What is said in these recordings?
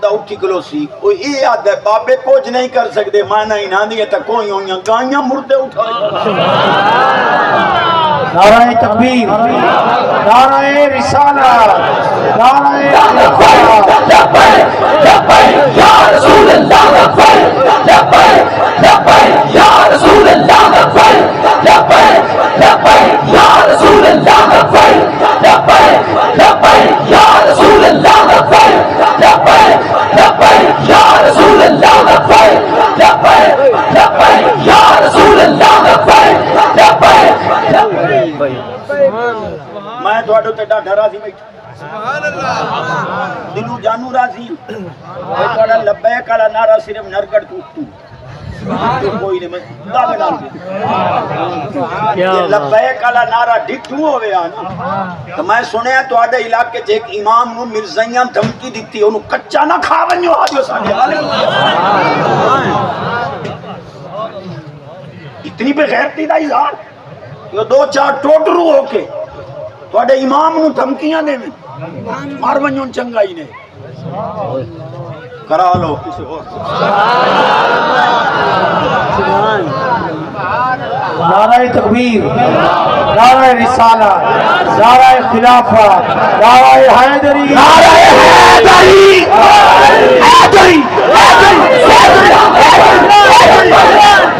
دا اٹھی کلو سی کوئی یہ آدھے بابے کچھ نہیں کر سکتے مانا ہی نہ دیئے تا کوئی ہوئیاں گائیاں مردے اٹھائے نعرہ تکبیر، نعرہ رسالت، نعرہ لبیک لبیک یا رسول اللہ، لبیک لبیک لبیک یا رسول اللہ، لبیک لبیک لبیک یا رسول اللہ، لبیک لبیک لبیک یا رسول اللہ، لبیک لبیک لبیک یا رسول اللہ، لبیک لبیک لبیک یا رسول اللہ، لبیک لبیک میں تھوڑے تے ڈاڈا راضی بیٹھا دلو جانو راضی تھوڑا لبیک والا نعرہ صرف نرگڑ تو کوئی نہیں میں دعوے نال یہ لبیک والا نعرہ ڈٹھو ہوئے آنا تو میں سنیا تھوڑے علاقے ایک امام نو مرزائیاں دھمکی دیتی انہوں کچا نہ کھا ونجو آجو ساڑھے اتنی بے غیرتی دا اظہار یہ دو چار ٹوٹرو ہو کے تھوڑے امام نو دھمکیاں دے میں مار ونجون چنگائی نے کرا لو کسی اور نعرہ تکبیر، نعرہ رسالت، نعرہ خلافت، نعرہ حیدری، نعرہ حیدری، حیدری،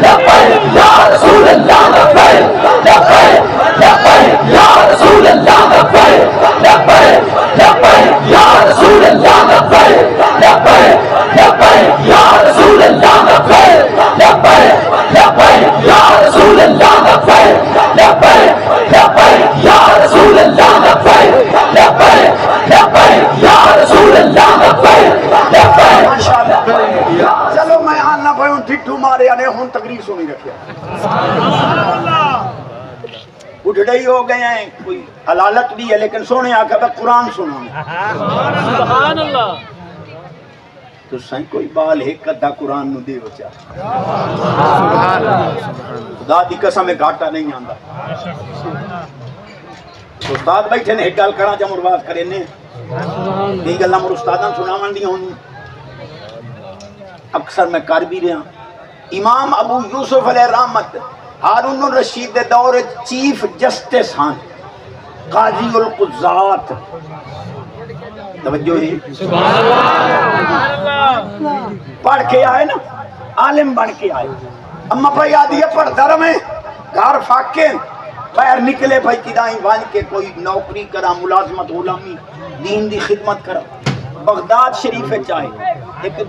لبیک یا رسول اللہ، لبیک لبیک لبیک یا رسول اللہ، لبیک لبیک لبیک یا رسول اللہ، لبیک لبیک لبیک یا رسول اللہ، لبیک لبیک لبیک یا رسول اللہ، لبیک لبیک لبیک یا رسول اللہ، لبیک لبیک لبیک یا رسول اللہ، لبیک لبیک. چلو میں آنا بھائی ان ٹھٹو مارے آنے ہون تقریر سنی رکھیا اٹھڑے ہی ہو گئے ہیں کوئی حلالت بھی ہے لیکن سونے آکا بے قرآن سنا سبحان اللہ تو سائیں کوئی بال ایک قدہ قرآن نو دے ہو چاہ خدا دی قسم گھاٹا نہیں آندا استاد بیٹھے نے ایک گل کرا جا مرواز کرے نے یہ گلہ مر استادان سناون دی ہونی اکثر میں کر بھی رہا امام ابو یوسف علیہ رحمت ہارون الرشید دے دور چیف جسٹس ہاں قاضی القضات توجہ ہے پڑھ کے آئے نا عالم بن کے آئے اما بھائی آدھی ہے پڑھ درم ہے گھر فاکے پیر نکلے بھائی کدائیں بن کے کوئی نوکری کرا ملازمت غلامی دین دی خدمت کرا بغداد شریف چاہے ایک